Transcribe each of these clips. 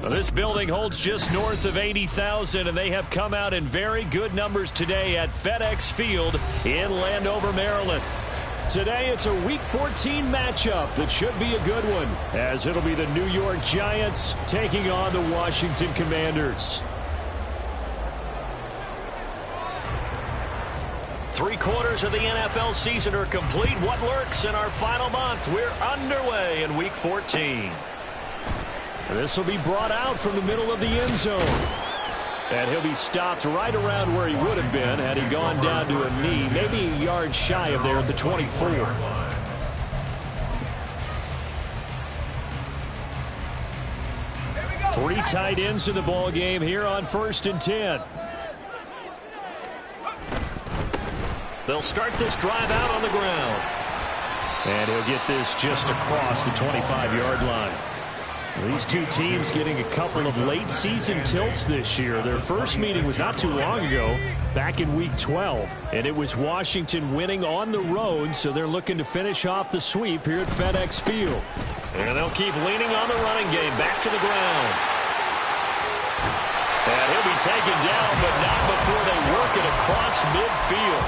This building holds just north of 80,000, and they have come out in very good numbers today at FedEx Field in Landover, Maryland. Today, it's a Week 14 matchup that should be a good one, as it'll be the New York Giants taking on the Washington Commanders. 3/4 of the NFL season are complete. What lurks in our final month? We're underway in Week 14. This will be brought out from the middle of the end zone. And he'll be stopped right around where he would have been had he gone down to a knee, maybe a yard shy of there at the 24. Three tight ends in the ball game here on 1st and 10. They'll start this drive out on the ground. And he'll get this just across the 25-yard line. These two teams getting a couple of late season tilts this year. Their first meeting was not too long ago, back in Week 12. And it was Washington winning on the road, so they're looking to finish off the sweep here at FedEx Field. And they'll keep leaning on the running game, back to the ground. And he'll be taken down, but not before they work it across midfield.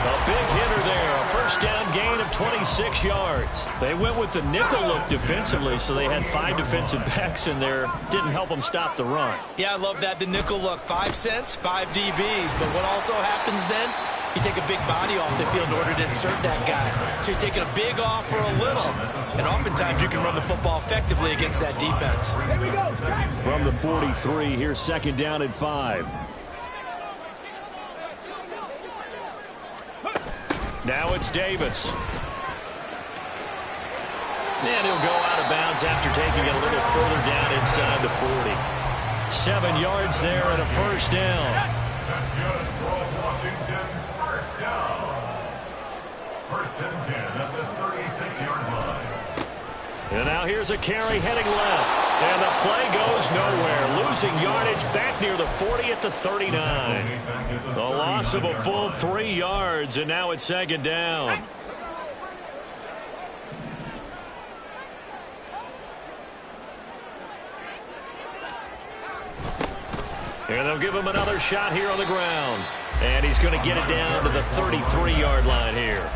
A big hitter there, a first down gain of 26 yards. They went with the nickel look defensively, so they had 5 defensive backs in there. Didn't help them stop the run. Yeah, I love that, the nickel look. 5 cents, 5 DBs. But what also happens then, you take a big body off the field in order to insert that guy. So you're taking a big off for a little. And oftentimes you can run the football effectively against that defense. From the 43, here's 2nd down and 5. Now it's Davis. And he'll go out of bounds after taking it a little further down inside the 40. 7 yards there and a first down. That's good for Washington. First down. 1st and 10 at the 36-yard line. And now here's a carry heading left. And the play goes nowhere. Losing yardage back near the 40 at the 39. The loss of a full 3 yards, and now it's 2nd down. And they'll give him another shot here on the ground. And he's going to get it down to the 33-yard line here.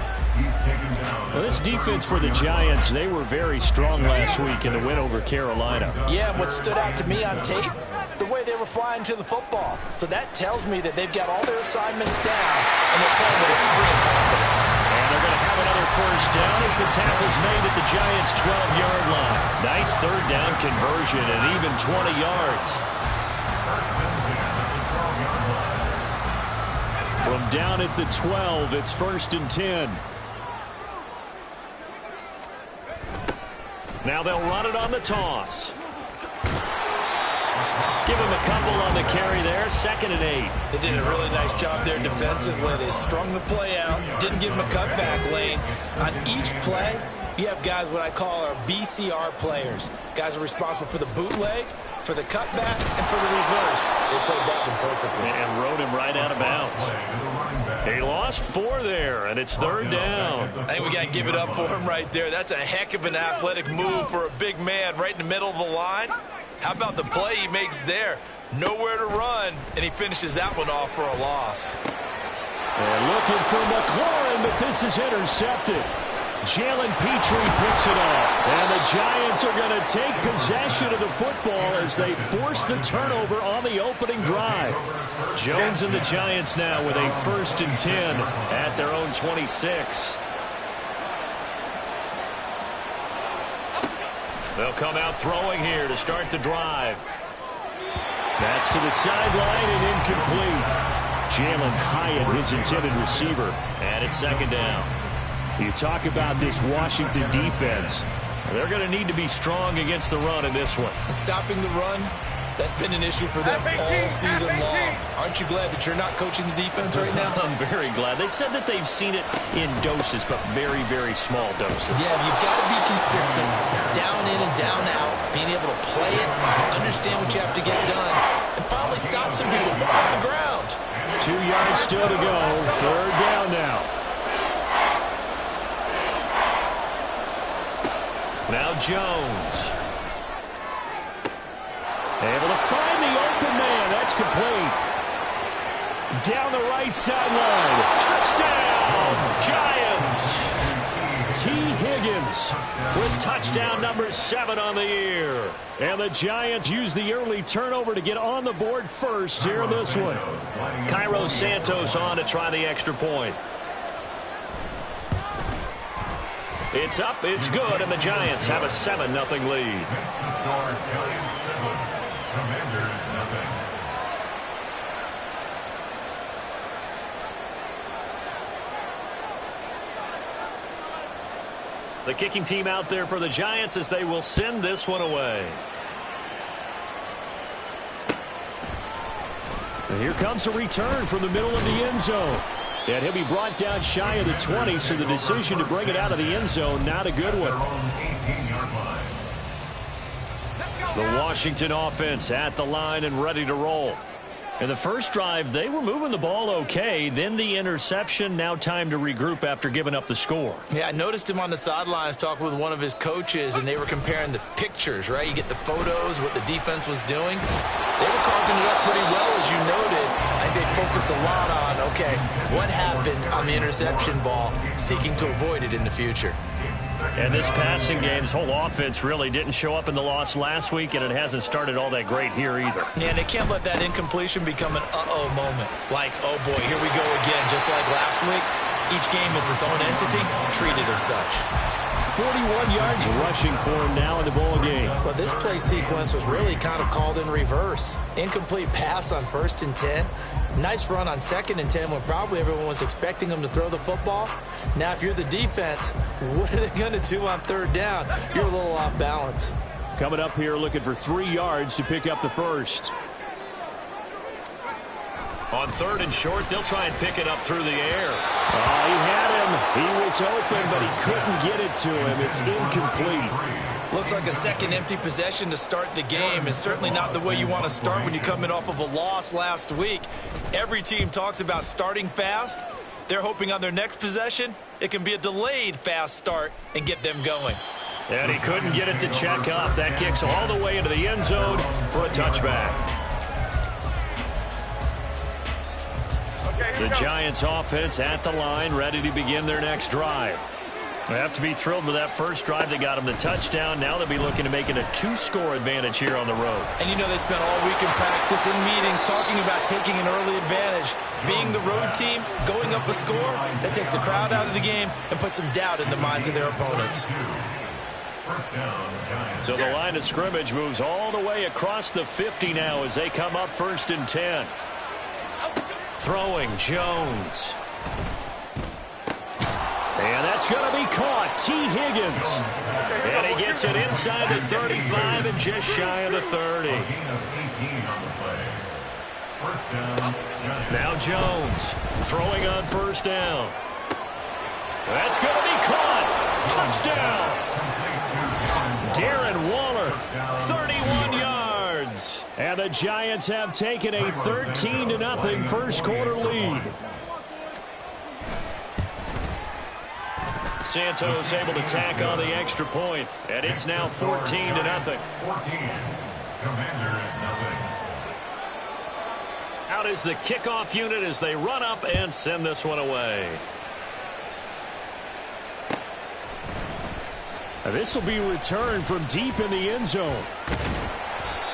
Well, this defense for the Giants, they were very strong last week in the win over Carolina. Yeah, and what stood out to me on tape, the way they were flying to the football. So that tells me that they've got all their assignments down, and they're playing with extreme confidence. And they're going to have another first down as the tackle's made at the Giants' 12-yard line. Nice 3rd down conversion and even 20 yards. From down at the 12, it's 1st and 10. Now they'll run it on the toss. Give him a couple on the carry there. 2nd and 8. They did a really nice job there defensively. They strung the play out. Didn't give him a cutback lane. On each play, you have guys what I call our BCR players. Guys are responsible for the bootleg, for the cutback, and for the reverse. They played that one perfectly. And rode him right out of bounds. He lost 4 there, and it's 3rd down. I think we got to give it up for him right there. That's a heck of an athletic move for a big man right in the middle of the line. How about the play he makes there? Nowhere to run, and he finishes that one off for a loss. And looking for McLaurin, but this is intercepted. Jalen Petrie picks it up. And the Giants are going to take possession of the football as they force the turnover on the opening drive. Jones and the Giants now with a 1st and 10 at their own 26. They'll come out throwing here to start the drive. That's to the sideline and incomplete. Jalen Hyatt, his intended receiver, and it's 2nd down. You talk about this Washington defense. They're going to need to be strong against the run in this one. Stopping the run That's been an issue for them all season long. Aren't you glad that you're not coaching the defense right now? I'm very glad. They said that they've seen it in doses, but very, very small doses. Yeah, you've got to be consistent. It's down in and down out. Being able to play it, understand what you have to get done, and finally stop some people, put them on the ground. 2 yards still to go. 3rd down now. Now Jones. Able to find the open man. That's complete. Down the right sideline. Touchdown, Giants. T. Higgins with touchdown number 7 on the year. And the Giants use the early turnover to get on the board first here in this one. Cairo Santos on to try the extra point. It's up, it's good, and the Giants have a 7-0 lead. Commanders, nothing. The kicking team out there for the Giants as they will send this one away. And here comes a return from the middle of the end zone. And he'll be brought down shy of the 20, so the decision to bring it out of the end zone, not a good one. The Washington offense at the line and ready to roll. In the first drive, they were moving the ball okay. Then the interception. Now time to regroup after giving up the score. Yeah, I noticed him on the sidelines talking with one of his coaches, and they were comparing the pictures, right? You get the photos, what the defense was doing. They were carving it up pretty well, as you noted. I think they focused a lot on, okay, what happened on the interception ball, seeking to avoid it in the future. And this passing game's whole offense really didn't show up in the loss last week, and it hasn't started all that great here either. Yeah, and they can't let that incompletion become an uh-oh moment. Like, oh boy, here we go again, just like last week. Each game is its own entity, treated as such. 41 yards rushing for him now in the ball game. Well, this play sequence was really kind of called in reverse. Incomplete pass on 1st and 10. Nice run on 2nd and 10 when probably everyone was expecting them to throw the football. Now, if you're the defense, what are they going to do on 3rd down? You're a little off balance. Coming up here looking for 3 yards to pick up the first. On 3rd and short, they'll try and pick it up through the air. Oh, he had him. He was open, but he couldn't get it to him. It's incomplete. Looks like a second empty possession to start the game, and certainly not the way you want to start when you're coming off of a loss last week. Every team talks about starting fast. They're hoping on their next possession, it can be a delayed fast start and get them going. And he couldn't get it to check up. That kicks all the way into the end zone for a touchback. The Giants offense at the line, ready to begin their next drive. They have to be thrilled with that first drive that got them the touchdown. Now they'll be looking to make it a 2-score advantage here on the road. And you know they spent all week in practice and meetings talking about taking an early advantage. Being the road team, going up a score, that takes the crowd out of the game and puts some doubt in the minds of their opponents. So the line of scrimmage moves all the way across the 50 now as they come up 1st and 10. Throwing Jones. And that's going to be caught. T. Higgins. And he gets it inside the 35 and just shy of the 30. Now Jones throwing on 1st down. That's going to be caught. Touchdown. Darren Waller, 31 yards. And the Giants have taken a 13-0 first quarter lead. Santos able to tack on the extra point, and it's now 14-0. 14. Commanders, nothing. Out is the kickoff unit as they run up and send this one away. This will be returned from deep in the end zone.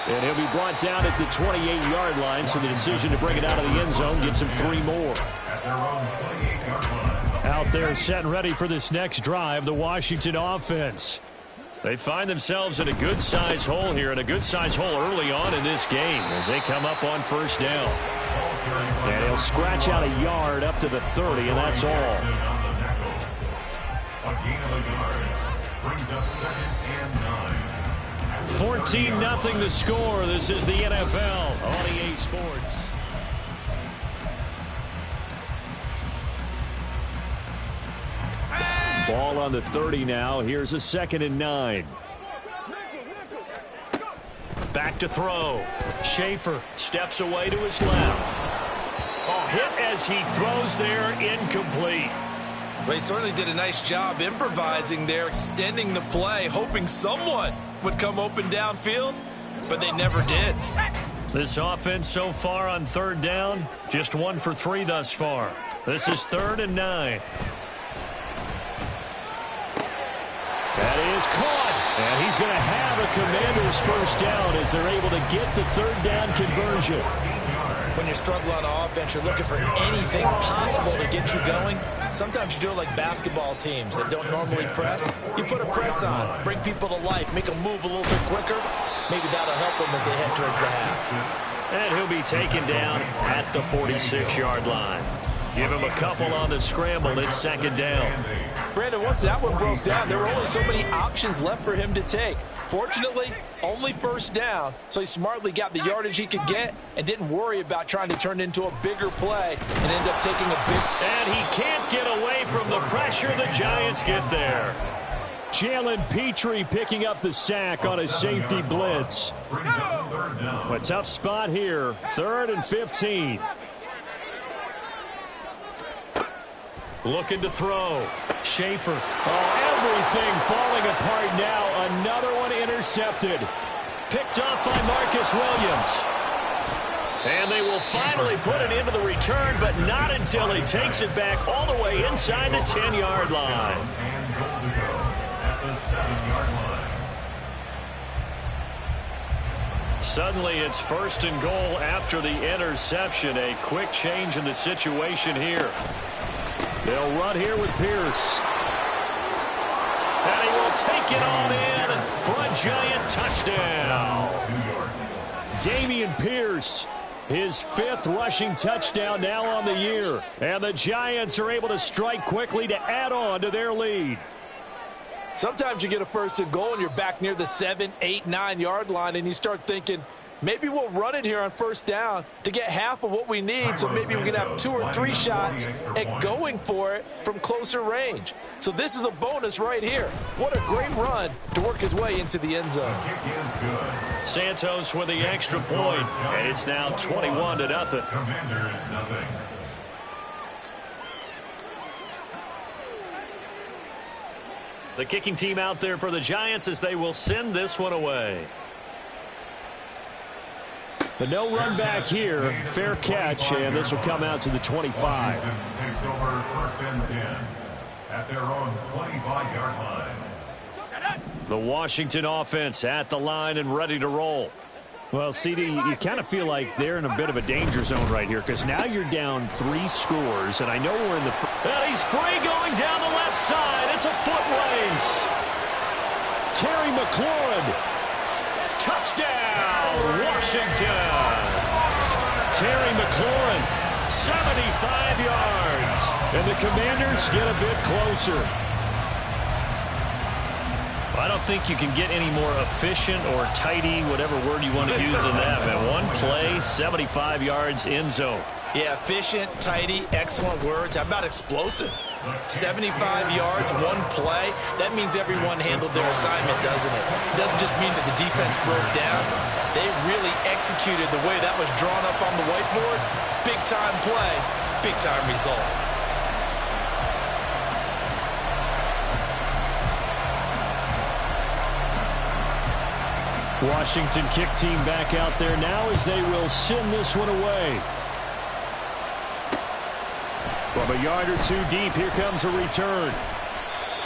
And he'll be brought down at the 28-yard line, so the decision to bring it out of the end zone gets him 3 more. At their own 28-yard line. Out there set and ready for this next drive, the Washington offense. They find themselves in a good-sized hole here, and a good-sized hole early on in this game as they come up on 1st down. And he'll scratch out a yard up to the 30, and that's all. A gain of a yard brings up 2nd and 9. 14-0 the score. This is the NFL on EA Sports. Ball on the 30 now. Here's a 2nd and 9. Back to throw. Schaefer steps away to his left. Oh, hit as he throws there, incomplete. Well, he certainly did a nice job improvising there, extending the play, hoping someone would come open downfield, but they never did. This offense so far on 3rd down, just 1 for 3 thus far. This is 3rd and 9. That is caught, and he's going to have a Commanders 1st down as they're able to get the 3rd down conversion. When you struggle on offense, you're looking for anything possible to get you going. Sometimes you do it like basketball teams that don't normally press. You put a press on, bring people to life, make them move a little bit quicker. Maybe that'll help them as they head towards the half. And he'll be taken down at the 46-yard line. Give him a couple on the scramble. It's 2nd down. Brandon, once that one broke down, there were only so many options left for him to take. Fortunately, only 1st down, so he smartly got the yardage he could get and didn't worry about trying to turn it into a bigger play and end up taking a big... And he can't get away from the pressure. The Giants get there. Jalen Petrie picking up the sack on a safety blitz. A tough spot here. 3rd and 15. Looking to throw. Schaefer. Oh, everything falling apart now. Another one intercepted. Picked up by Marcus Williams. And they will finally put it into the return, but not until he takes it back all the way inside the 10-yard line. Suddenly it's 1st and goal after the interception. A quick change in the situation here. They'll run here with Pierce. And he will take it on in for a Giant touchdown. Dameon Pierce, his 5th rushing touchdown now on the year. And the Giants are able to strike quickly to add on to their lead. Sometimes you get a 1st and goal and you're back near the 7, 8, 9-yard line and you start thinking, maybe we'll run it here on 1st down to get half of what we need, so maybe we can have 2 or 3 shots at going for it from closer range. So this is a bonus right here. What a great run to work his way into the end zone. Santos with the extra point, and it's now 21-0. Commanders nothing. The kicking team out there for the Giants as they will send this one away. But no run back here. Fair catch, and this will come out to the 25. Washington takes over 1st and 10 at their own 25-yard line. The Washington offense at the line and ready to roll. Well, CD, you kind of feel like they're in a bit of a danger zone right here because now you're down 3 scores, and I know we're in the... And he's free going down the left side. It's a foot race. Terry McLaurin. Touchdown, Washington. Terry McLaurin, 75 yards. And the Commanders get a bit closer. I don't think you can get any more efficient or tidy, whatever word you want to use in that. Man, one play, 75 yards, end zone. Yeah, efficient, tidy, excellent words. How about explosive? 75 yards, one play. That means everyone handled their assignment, doesn't it? It doesn't just mean that the defense broke down. They really executed the way that was drawn up on the whiteboard. Big-time play, big-time result. Washington kick team back out there now as they will send this one away. From a yard or 2 deep, here comes a return.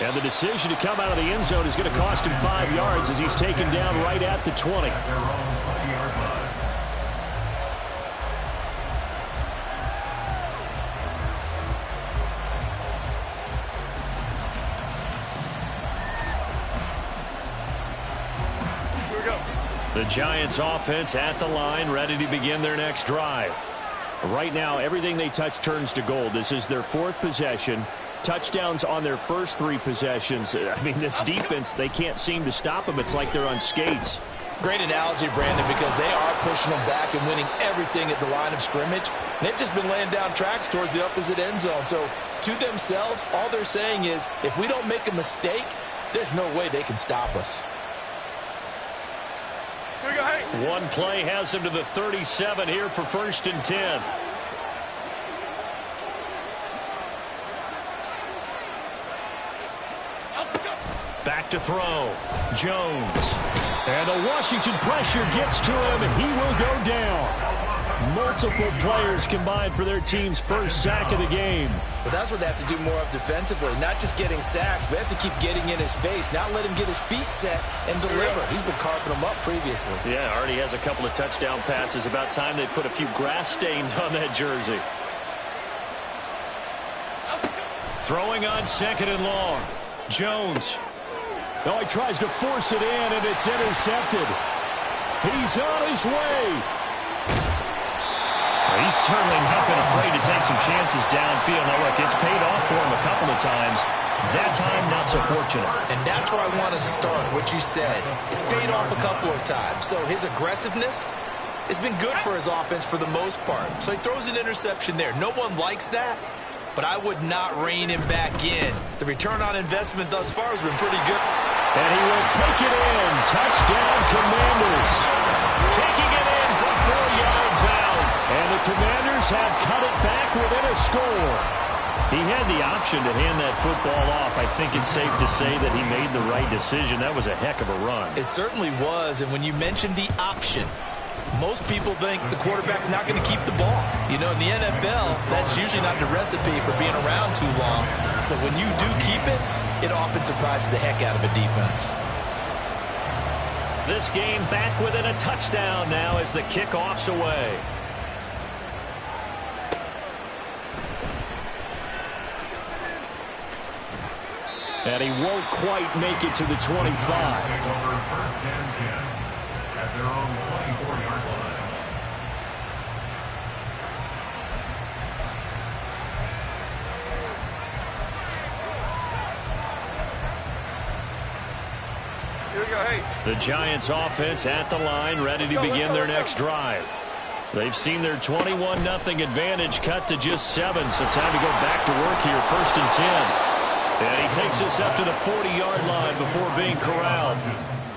And the decision to come out of the end zone is going to cost him 5 yards as he's taken down right at the 20. The Giants offense at the line, ready to begin their next drive. Right now, everything they touch turns to gold. This is their 4th possession. Touchdowns on their first 3 possessions. I mean, this defense, they can't seem to stop them. It's like they're on skates. Great analogy, Brandon, because they are pushing them back and winning everything at the line of scrimmage. And they've just been laying down tracks towards the opposite end zone. So to themselves, all they're saying is, if we don't make a mistake, there's no way they can stop us. One play has him to the 37 here for 1st and 10. Back to throw. Jones. And a Washington pressure gets to him, and he will go down. Multiple players combined for their team's first sack of the game. But that's what they have to do more of defensively, not just getting sacks, but have to keep getting in his face, not let him get his feet set and deliver. He's been carving them up previously. Yeah, already has a couple of touchdown passes. About time they put a few grass stains on that jersey. Throwing on 2nd and long. Jones. Oh, he tries to force it in, and it's intercepted. He's on his way. He's certainly not been afraid to take some chances downfield. Now, look, it's paid off for him a couple of times. That time, not so fortunate. And that's where I want to start, what you said. It's paid off a couple of times. So his aggressiveness has been good for his offense for the most part. So he throws an interception there. No one likes that, but I would not rein him back in. The return on investment thus far has been pretty good. And he will take it in. Touchdown, Commanders. Taking it in from 4 yards out. And the Commanders have cut it back within a score. He had the option to hand that football off. I think it's safe to say that he made the right decision. That was a heck of a run. It certainly was. And when you mentioned the option, most people think the quarterback's not going to keep the ball. You know, in the NFL, that's usually not the recipe for being around too long. So when you do keep it, it often surprises the heck out of a defense. This game back within a touchdown now as the kickoff's away. And he won't quite make it to the 25. At their own 24-yard line. Here we go, hey. The Giants offense at the line, ready to begin their next drive. They've seen their 21-0 advantage cut to just 7, so time to go back to work here, 1st and 10. And he takes us up to the 40-yard line before being corralled.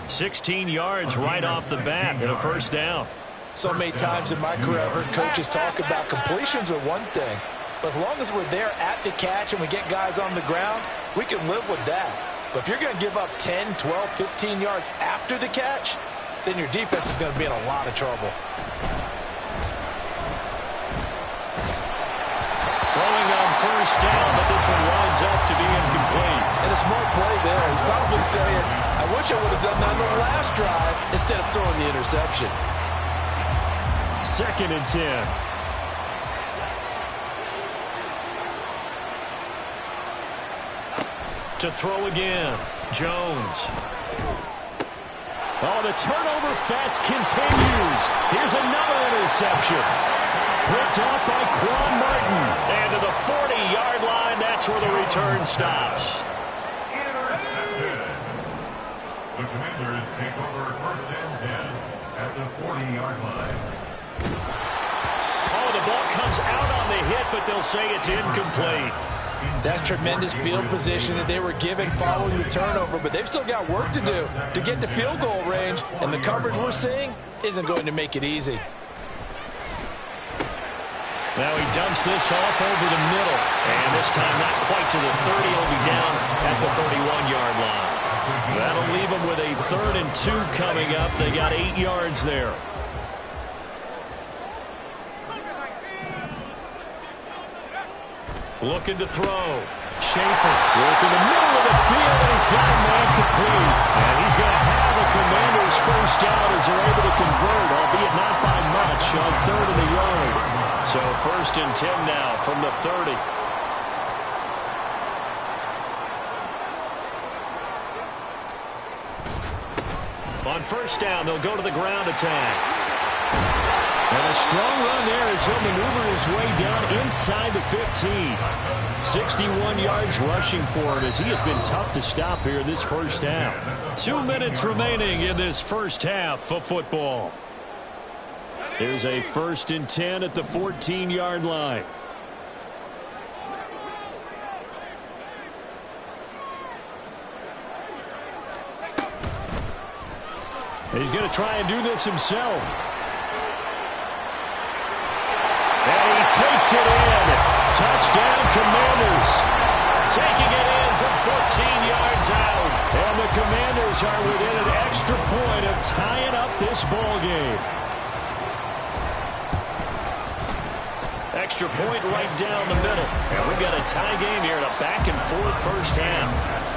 16 yards right off the bat and a 1st down. So many times in my career, I've heard coaches talk about completions are one thing. But as long as we're there at the catch and we get guys on the ground, we can live with that. But if you're going to give up 10, 12, 15 yards after the catch, then your defense is going to be in a lot of trouble. Throwing on 1st down, but this one winds up to be incomplete. And a smart play there. He's probably saying, I wish I would have done that on the last drive instead of throwing the interception. 2nd and 10. To throw again. Jones. Oh, the turnover fest continues. Here's another interception. Ripped off by Quan Martin. And to the 40-yard line, that's where the return stops. Intercepted. The Commanders take over 1st and 10 at the 40-yard line. Oh, the ball comes out on the hit, but they'll say it's incomplete. That's tremendous field position that they were given following the turnover, but they've still got work to do to get to field goal range, and the coverage we're seeing isn't going to make it easy. Now he dumps this off over the middle, and this time not quite to the 30. He'll be down at the 31-yard line. That'll leave them with a 3rd and 2 coming up. They got 8 yards there. Looking to throw. Schaefer working the middle of the field, and he's got a man complete. And he's going to have the Commanders' 1st down as they're able to convert, albeit not by much, on 3rd and the yard. So 1st and 10 now from the 30. On 1st down, they'll go to the ground attack. And a strong run there as he'll maneuver his way down inside the 15. 61 yards rushing for him as he has been tough to stop here in this first half. 2 minutes remaining in this first half of football. There's a 1st and 10 at the 14-yard line. He's going to try and do this himself. And he takes it in. Touchdown, Commanders. Taking it in from 14 yards out. And the Commanders are within an extra point of tying up this ball game. Extra point right down the middle. And we've got a tie game here in a back-and-forth first half.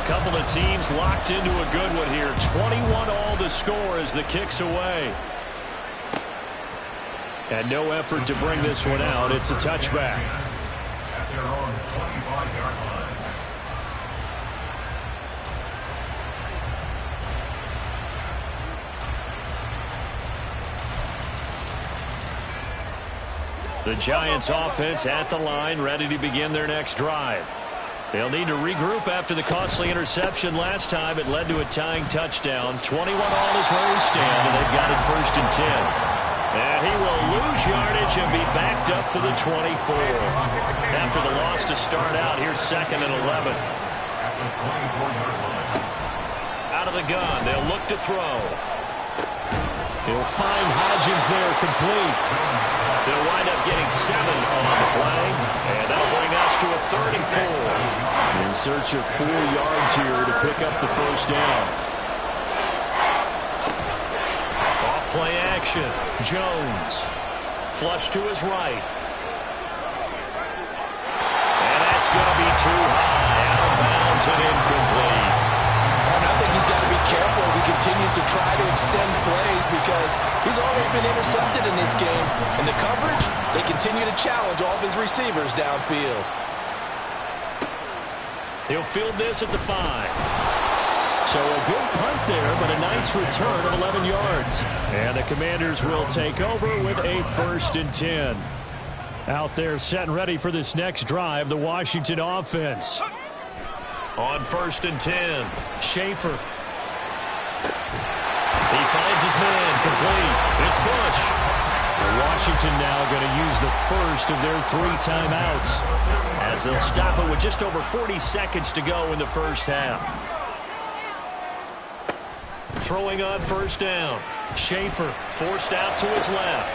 Couple of teams locked into a good one here. 21 all the score as the kick's away. And no effort to bring this one out. It's a touchback. At their own 25-yard line. The Giants offense at the line, ready to begin their next drive. They'll need to regroup after the costly interception last time. It led to a tying touchdown. 21 all is where we stand, and they've got it 1st and 10. And he will lose yardage and be backed up to the 24. After the loss to start out, here's 2nd and 11. Out of the gun, they'll look to throw. He'll find Hodgins there, complete. They'll wind up getting 7 on the play, and that'll bring us to a 3rd and 4. In search of 4 yards here to pick up the first down. Off play action. Jones. Flush to his right. And that's going to be too high. Out of bounds and incomplete. And I think he's got to be careful as he continues to try to extend plays because he's already been intercepted in this game. And the coverage, they continue to challenge all of his receivers downfield. He'll field this at the 5. So a good punt there, but a nice return of 11 yards. And the Commanders will take over with a 1st and 10. Out there set and ready for this next drive, the Washington offense. On 1st and 10, Schaefer. He finds his man, complete. It's Bush. Washington now going to use the first of their 3 timeouts as they'll stop it with just over 40 seconds to go in the first half. Throwing on 1st down. Schaefer forced out to his left.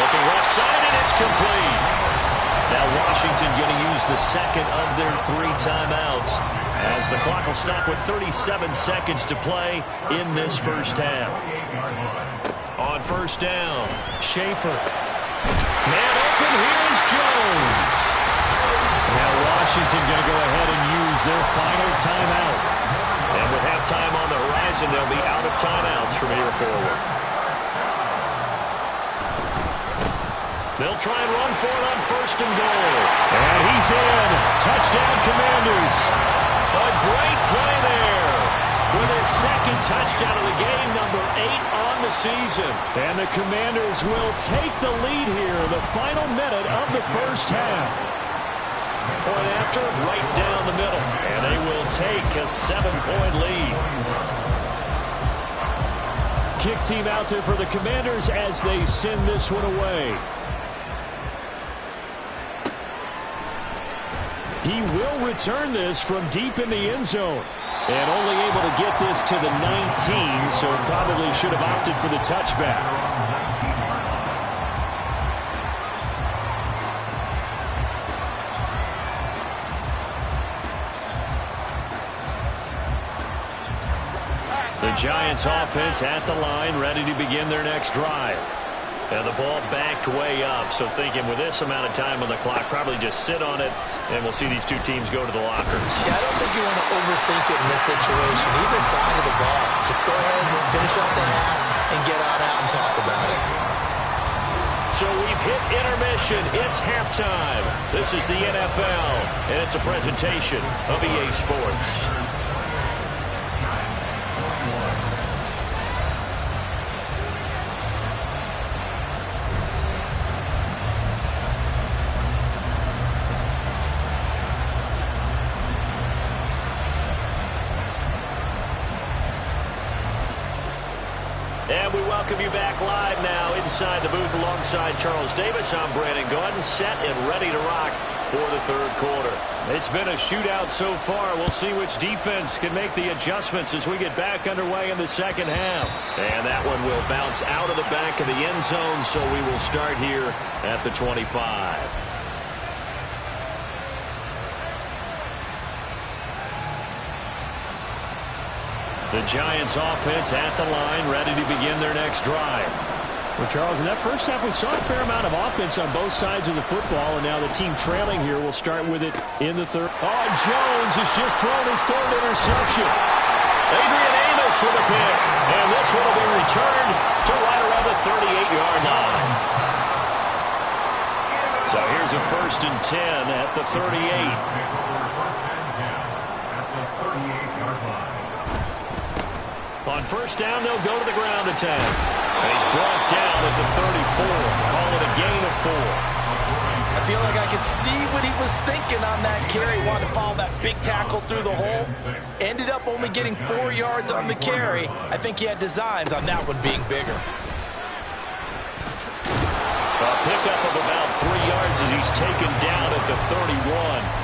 Looking left side, and it's complete. Now Washington going to use the 2nd of their 3 timeouts as the clock will stop with 37 seconds to play in this first half. On 1st down, Schaefer. Man open, here's Jones. Now Washington going to go ahead and use their final timeout. And with halftime on the horizon, they'll be out of timeouts from here forward. They'll try and run for it on 1st and goal. And he's in. Touchdown, Commanders. A great play there. With his 2nd touchdown of the game, number 8 on the season. And the Commanders will take the lead here in the final minute of the first half. Point after, right down the middle. And they will take a 7-point lead. Kick team out there for the Commanders as they send this one away. He will return this from deep in the end zone. And only able to get this to the 19, so probably should have opted for the touchback. The Giants offense at the line, ready to begin their next drive. And the ball backed way up, so thinking with this amount of time on the clock, probably just sit on it, and we'll see these 2 teams go to the lockers. Yeah, I don't think you want to overthink it in this situation. Either side of the ball. Just go ahead and finish up the half and get on out and talk about it. So we've hit intermission. It's halftime. This is the NFL, and it's a presentation of EA Sports. And we welcome you back live now inside the booth alongside Charles Davis. I'm Brandon Gordon, set and ready to rock for the third quarter. It's been a shootout so far. We'll see which defense can make the adjustments as we get back underway in the second half. And that one will bounce out of the back of the end zone, so we will start here at the 25. The Giants offense at the line, ready to begin their next drive. Well, Charles, in that first half, we saw a fair amount of offense on both sides of the football, and now the team trailing here will start with it in the third. Oh, Jones has just thrown his third interception. Adrian Amos with a pick, and this one will be returned to right around the 38-yard line. So here's a 1st and 10 at the 38. On first down, they'll go to the ground attack. And he's brought down at the 34. Call it a gain of 4. I feel like I could see what he was thinking on that carry. Wanted to follow that big tackle through the hole. Ended up only getting 4 yards on the carry. I think he had designs on that one being bigger. A pickup of about 3 yards as he's taken down at the 31.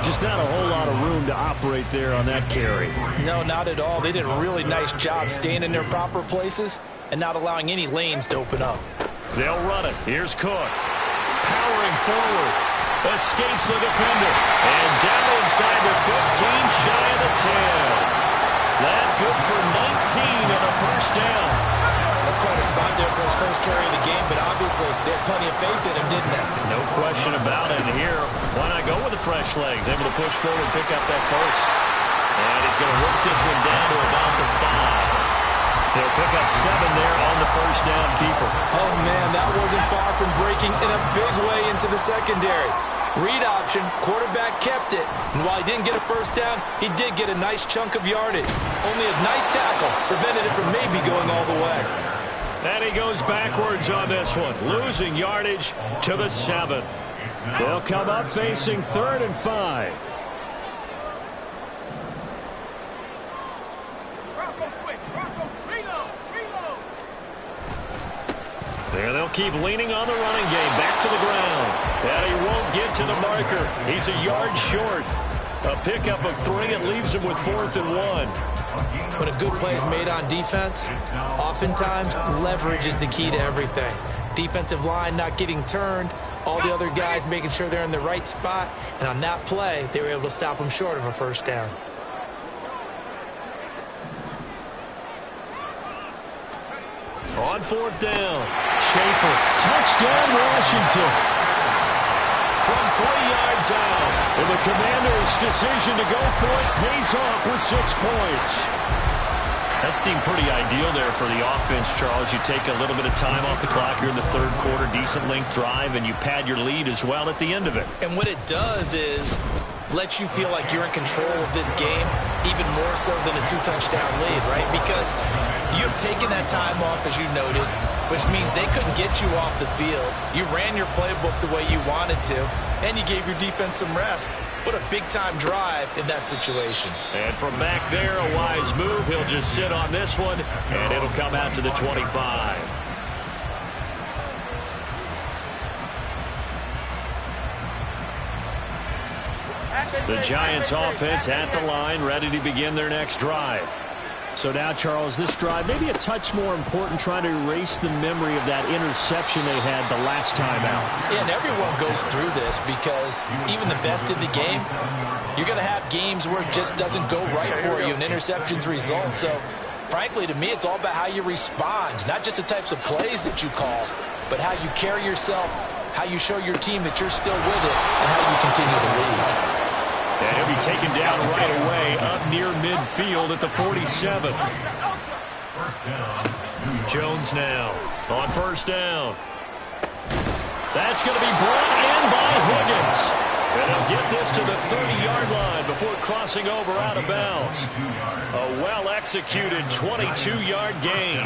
Just not a whole lot of room to operate there on that carry. No, not at all. They did a really nice job staying in their proper places and not allowing any lanes to open up. They'll run it. Here's Cook. Powering forward. Escapes the defender. And down inside the 15, shy of the 10. That good for 19 and a first down. That's quite a spot there for his first carry of the game, but obviously they had plenty of faith in him, didn't they? No question about it. And here, why not go with the fresh legs? Able to push forward, pick up that first. And he's going to work this one down to about the 5. He'll pick up 7 there on the first down keeper. Oh, man, that wasn't far from breaking in a big way into the secondary. Read option, quarterback kept it. And while he didn't get a first down, he did get a nice chunk of yardage. Only a nice tackle prevented it from maybe going all the way. And he goes backwards on this one, losing yardage to the 7. They'll come up facing 3rd and 5. There they'll keep leaning on the running game. Back to the ground. And he won't get to the marker. He's a yard short. A pickup of 3. It leaves him with 4th and 1. When a good play is made on defense, oftentimes leverage is the key to everything. Defensive line not getting turned, all the other guys making sure they're in the right spot, and on that play, they were able to stop them short of a first down. On 4th down, Schaefer, touchdown Washington. From 3 yards out, and the Commanders' decision to go for it pays off with 6 points. That seemed pretty ideal there for the offense, Charles. You take a little bit of time off the clock here in the third quarter, decent length drive, and you pad your lead as well at the end of it. And what it does is let you feel like you're in control of this game, even more so than a 2-touchdown lead, right? Because you've taken that time off, as you noted, which means they couldn't get you off the field. You ran your playbook the way you wanted to, and you gave your defense some rest. What a big-time drive in that situation. And from back there, a wise move. He'll just sit on this one, and it'll come out to the 25. The Giants offense at the line, ready to begin their next drive. So now, Charles, this drive maybe a touch more important, trying to erase the memory of that interception they had the last time out. Yeah, and everyone goes through this because even the best in the game, you're going to have games where it just doesn't go right for you and interceptions result. So, frankly, to me, it's all about how you respond, not just the types of plays that you call, but how you carry yourself, how you show your team that you're still with it, and how you continue to lead. And he'll be taken down right away up near midfield at the 47. Jones now on first down. That's going to be brought in by Higgins. And he'll get this to the 30-yard line before crossing over out of bounds. A well-executed 22-yard gain.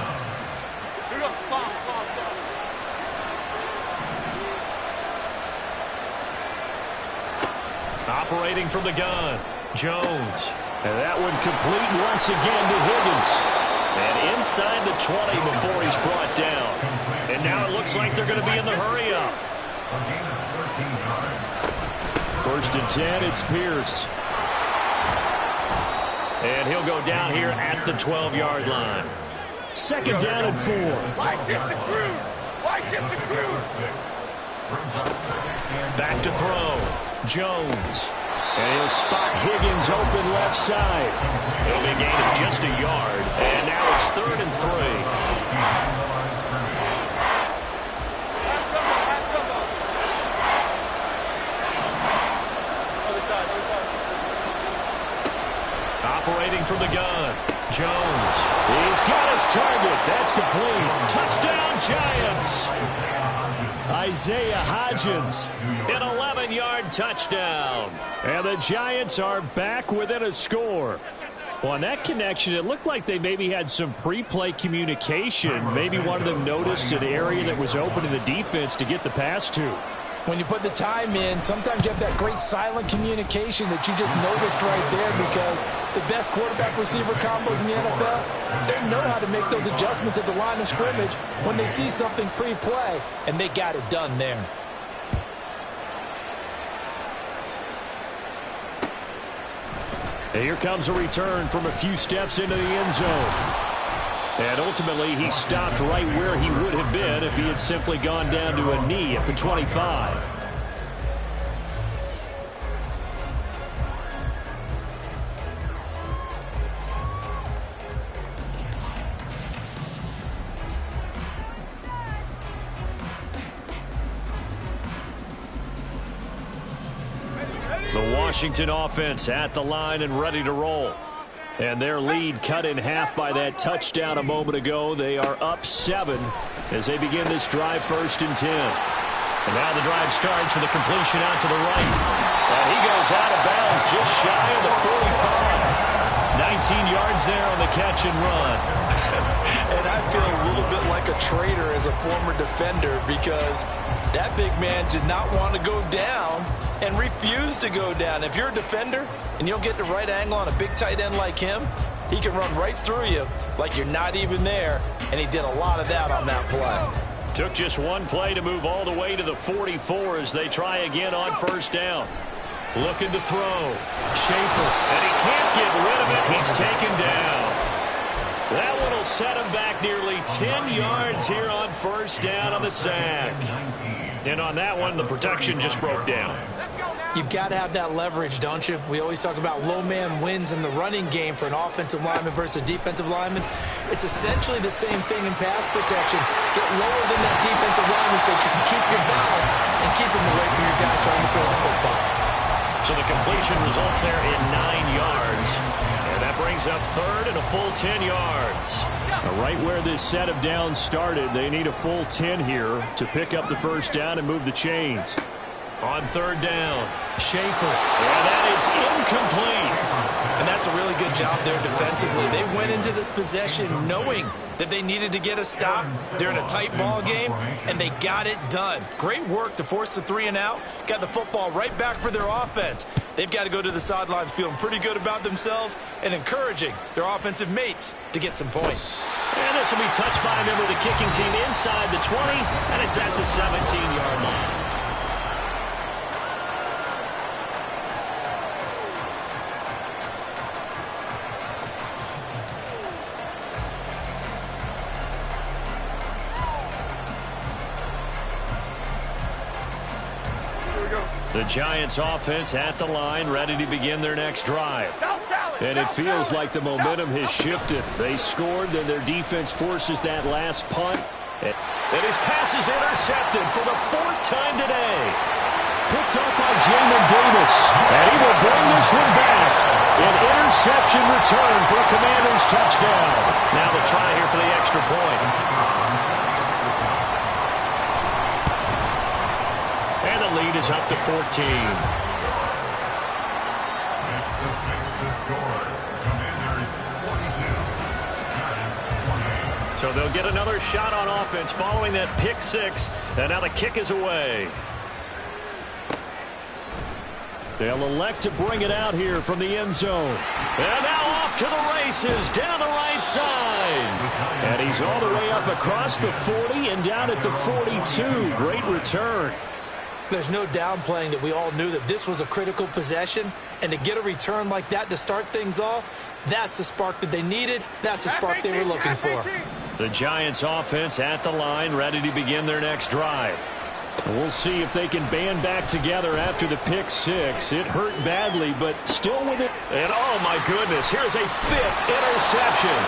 Operating from the gun, Jones. And that one complete once again to Higgins. And inside the 20 before he's brought down. And now it looks like they're going to be in the hurry-up. First and 10, it's Pierce. And he'll go down here at the 12-yard line. Second down and 4. Why shift the crew? Why shift the crew? Back to throw. Jones. And he'll spot Higgins open left side. It'll be a gain of just a yard. And now it's 3rd and 3. Operating from the gun, Jones. He's got his target. That's complete. Touchdown, Giants. Isaiah Hodgins, an 11-yard touchdown. And the Giants are back within a score. Well, on that connection, it looked like they maybe had some pre-play communication. Maybe one of them noticed an area that was open in the defense to get the pass to. When you put the time in, sometimes you have that great silent communication that you just noticed right there, because the best quarterback-receiver combos in the NFL, they know how to make those adjustments at the line of scrimmage when they see something pre-play, and they got it done there. And here comes a return from a few steps into the end zone. And ultimately, he stopped right where he would have been if he had simply gone down to a knee at the 25. The Washington offense at the line and ready to roll. And their lead cut in half by that touchdown a moment ago. They are up 7 as they begin this drive, 1st and 10. And now the drive starts with a completion out to the right. And he goes out of bounds just shy of the 45. 19 yards there on the catch and run. And I feel a little bit like a traitor as a former defender, because that big man did not want to go down and refused to go down. If you're a defender and you'll get the right angle on a big tight end like him, he can run right through you like you're not even there, and he did a lot of that on that play. Took just one play to move all the way to the 44 as they try again on 1st down. Looking to throw. Schaefer, and he can't get rid of it. He's taken down. That one will set him back nearly 10 yards here on 1st down on the sack. And on that one, the protection just broke down. You've got to have that leverage, don't you? We always talk about low man wins in the running game for an offensive lineman versus a defensive lineman. It's essentially the same thing in pass protection. Get lower than that defensive lineman so that you can keep your balance and keep him away from your guy trying to throw the football. So the completion results there in 9 yards. And that brings up 3rd and a full 10 yards. Right where this set of downs started, they need a full 10 here to pick up the 1st down and move the chains. On 3rd down, Schaefer. And that is incomplete. And that's a really good job there defensively. They went into this possession knowing that they needed to get a stop. They're in a tight ball game, and they got it done. Great work to force the 3 and out. Got the football right back for their offense. They've got to go to the sidelines feeling pretty good about themselves and encouraging their offensive mates to get some points. And this will be touched by a member of the kicking team inside the 20, and it's at the 17-yard line. The Giants offense at the line, ready to begin their next drive. And it feels like the momentum has shifted. They scored, then their defense forces that last punt. And his pass is intercepted for the 4th time today. Picked up by Jamin Davis. And he will bring this one back. An interception return for a Commanders touchdown. Now the try here for the extra point. And the lead is up to 14. Next to score. Commanders 42. Giants 28. So they'll get another shot on offense following that pick six. And now the kick is away. They'll elect to bring it out here from the end zone. And now off to the races down the right side. And he's all the way up across the 40 and down at the 42. Great return. There's no downplaying that we all knew that this was a critical possession. And to get a return like that to start things off, that's the spark that they needed. That's the spark they were looking for. The Giants offense at the line, ready to begin their next drive. We'll see if they can band back together after the pick six. It hurt badly, but still with it. And oh my goodness, here's a fifth interception.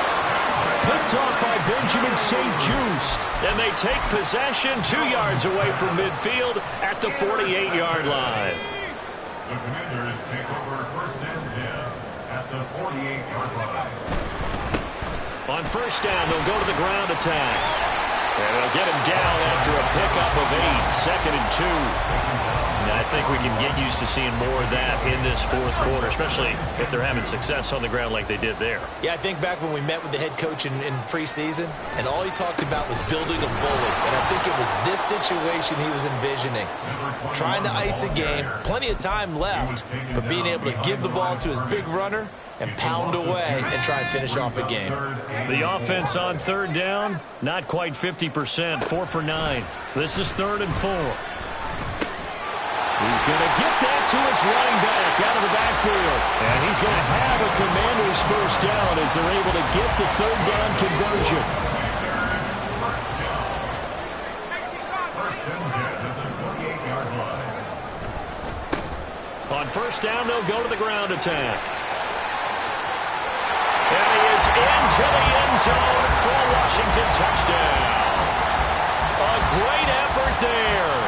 Picked off by Benjamin St. Just. And they take possession 2 yards away from midfield at the 48-yard line. The Commanders take over 1st and 10 at the 48-yard line. On first down, they'll go to the ground attack. And they'll get him down after a pickup of 8, 2nd and 2. And I think we can get used to seeing more of that in this fourth quarter, especially if they're having success on the ground like they did there. Yeah, I think back when we met with the head coach in preseason, and all he talked about was building a bully. And I think it was this situation he was envisioning. Trying to ice a game, plenty of time left, but being able to give the ball to his big runner and pound away and try and finish off a game. The offense on third down, not quite 50%, 4 for 9. This is 3rd and 4. He's going to get that to his running back out of the backfield. And he's going to have a Commanders first down as they're able to get the third down conversion. First and 10 at the 48-yard line. On first down, they'll go to the ground attack. And he is into the end zone for a Washington touchdown. A great effort there.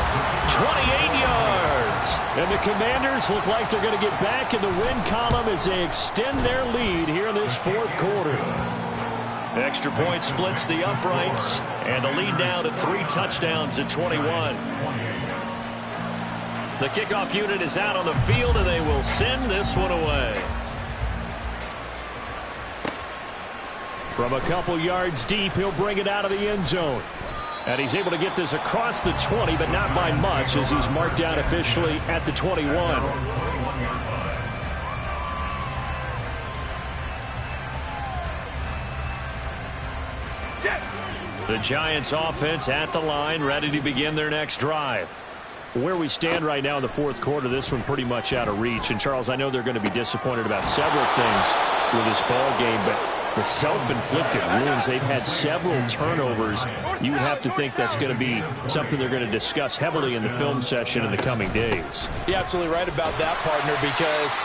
28 yards. And the Commanders look like they're going to get back in the win column as they extend their lead here in this fourth quarter. Extra point splits the uprights. And the lead now to 3 touchdowns at 21. The kickoff unit is out on the field, and they will send this one away. From a couple yards deep, he'll bring it out of the end zone. And he's able to get this across the 20, but not by much, as he's marked down officially at the 21. The Giants offense at the line, ready to begin their next drive. Where we stand right now in the fourth quarter, this one pretty much out of reach. And, Charles, I know they're going to be disappointed about several things with this ball game, but the self-inflicted wounds, they've had several turnovers. You would have to think that's going to be something they're going to discuss heavily in the film session in the coming days. You're absolutely right about that, partner, because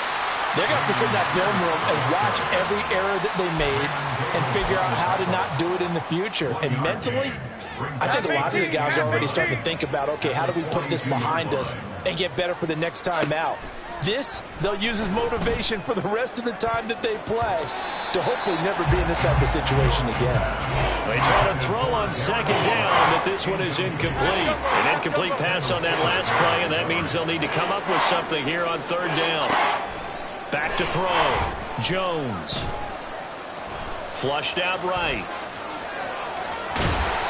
they're going to have to sit in that film room and watch every error that they made and figure out how to not do it in the future. And mentally, I think a lot of the guys are already starting to think about, okay, how do we put this behind us and get better for the next time out? This, they'll use as motivation for the rest of the time that they play to hopefully never be in this type of situation again. They try to throw on second down, but this one is incomplete. An incomplete pass on that last play, and that means they'll need to come up with something here on third down. Back to throw. Jones. Flushed out right.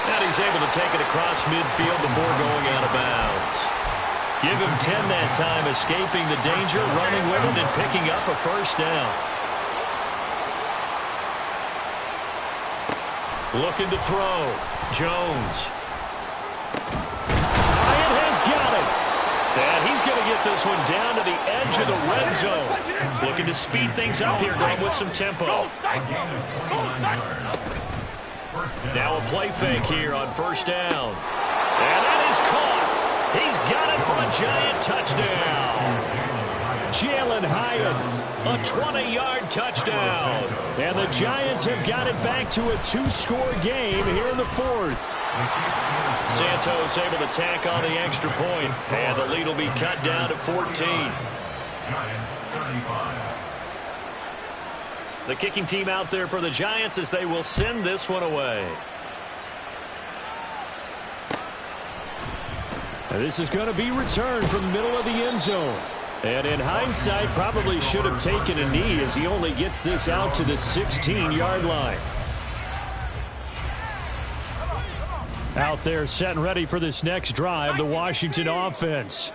And he's able to take it across midfield before going out of bounds. Give him 10 that time, escaping the danger, running with it, and picking up a first down. Looking to throw. Jones. Bryant has got it. And he's going to get this one down to the edge of the red zone. Looking to speed things up here, going with some tempo. Now a play fake here on first down. And that is caught. He's got it for a Giant touchdown. Jalen Hyatt, a 20-yard touchdown. And the Giants have got it back to a 2-score game here in the fourth. Santos able to tack on the extra point, and the lead will be cut down to 14. Giants 35. The kicking team out there for the Giants as they will send this one away. And this is going to be returned from the middle of the end zone. And in hindsight, probably should have taken a knee as he only gets this out to the 16-yard line. Out there set and ready for this next drive, the Washington offense.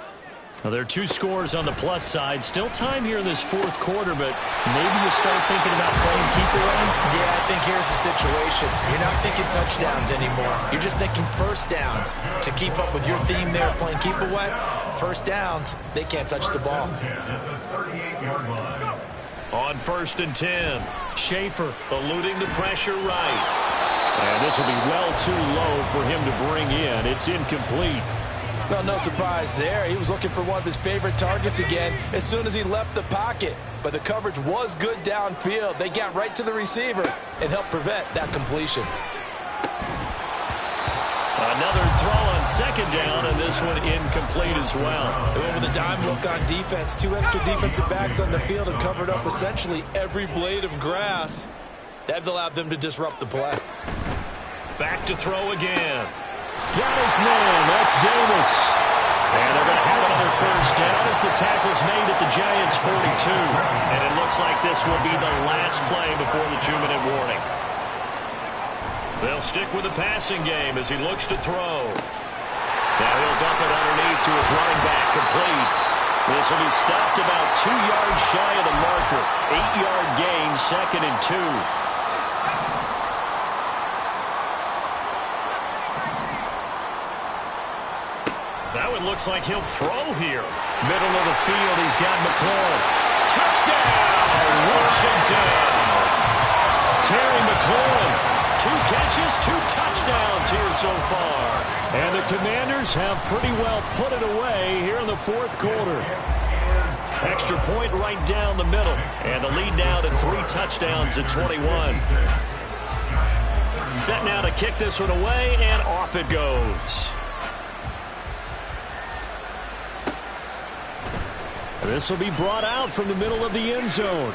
Now, there are 2 scores on the plus side. Still time here in this fourth quarter, but maybe you start thinking about playing keeper on? Yeah, I think here's the situation. You're not thinking touchdowns anymore. You're just thinking first downs. To keep up with your theme there, playing keep away, first downs, they can't touch the ball. On 1st and 10, Schaefer eluding the pressure right. And this will be well too low for him to bring in. It's incomplete. Well, no surprise there. He was looking for one of his favorite targets again as soon as he left the pocket. But the coverage was good downfield. They got right to the receiver and helped prevent that completion. Another throw on 2nd down, and this one incomplete as well. They went with a dime look on defense. 2 extra defensive backs on the field and covered up essentially every blade of grass. That allowed them to disrupt the play. Back to throw again. Got his man. That's Davis. And they're going to have another first down as the tackle's made at the Giants' 42. And it looks like this will be the last play before the 2-minute warning. They'll stick with the passing game as he looks to throw. Now he'll dump it underneath to his running back, complete. This will be stopped about 2 yards shy of the marker. 8-yard gain, 2nd and 2. Now it looks like he'll throw here. Middle of the field, he's got McLaurin. Touchdown, Washington! Terry McLaurin, 2 catches, 2 touchdowns here so far. And the Commanders have pretty well put it away here in the fourth quarter. Extra point right down the middle. And the lead now to 3 touchdowns at 21. Set now to kick this one away, and off it goes. This will be brought out from the middle of the end zone.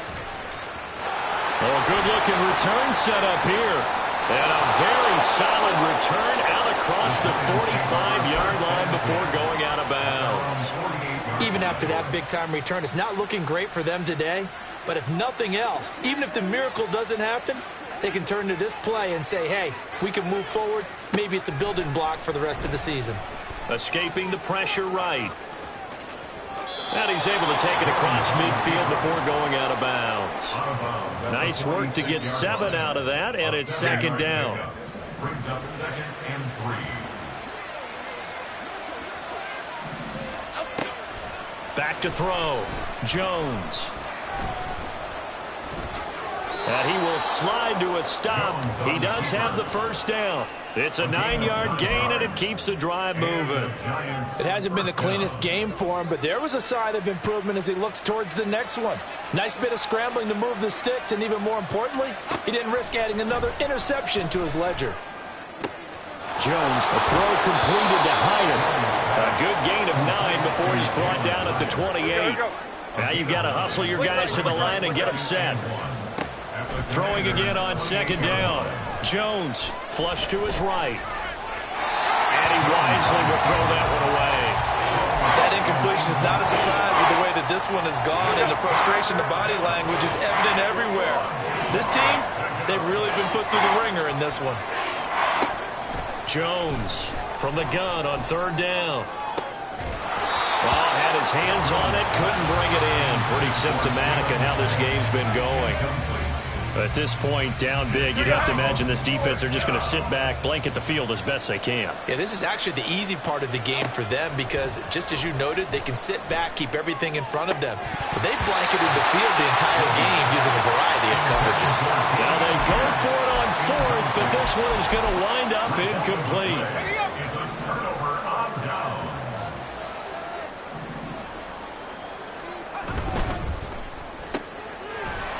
Oh, good-looking return set up here. And a very solid return out across the 45-yard line before going out of bounds. Even after that big-time return, it's not looking great for them today. But if nothing else, even if the miracle doesn't happen, they can turn to this play and say, hey, we can move forward. Maybe it's a building block for the rest of the season. Escaping the pressure right. And he's able to take it across midfield before going out of bounds. Nice work to get 7 out of that, and it's 2nd down. Brings up 2nd and 3. Back to throw. Jones. And he will slide to a stop. He does have the first down. It's a 9-yard gain, and it keeps the drive moving. It hasn't been the cleanest game for him, but there was a sign of improvement as he looks towards the next one. Nice bit of scrambling to move the sticks, and even more importantly, he didn't risk adding another interception to his ledger. Jones, a throw completed to Hyatt. A good gain of 9 before he's brought down at the 28. Now you've got to hustle your guys to the line and get them set. Throwing again on 2nd down. Jones, flush to his right. And he wisely will throw that one away. That incompletion is not a surprise with the way that this one has gone, and the frustration, the body language is evident everywhere. This team, they've really been put through the ringer in this one. Jones from the gun on 3rd down. Well, had his hands on it, couldn't bring it in. Pretty symptomatic of how this game's been going. At this point, down big, you'd have to imagine this defense are just going to sit back, blanket the field as best they can. Yeah, this is actually the easy part of the game for them because, just as you noted, they can sit back, keep everything in front of them. But they've blanketed the field the entire game using a variety of coverages. Now they go for it on 4th, but this one is going to wind up incomplete. It's a turnover on downs.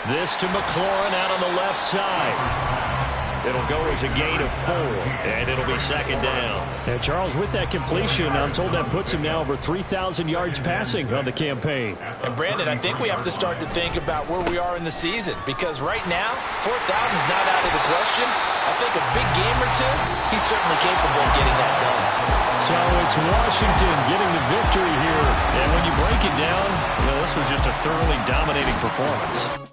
This to McLaurin out on the left side. It'll go as a gain of 4, and it'll be 2nd down. And Charles, with that completion, I'm told that puts him now over 3,000 yards passing on the campaign. And Brandon, I think we have to start to think about where we are in the season because right now, 4,000 is not out of the question. I think a big game or two, he's certainly capable of getting that done. So it's Washington getting the victory here. And when you break it down, this was just a thoroughly dominating performance.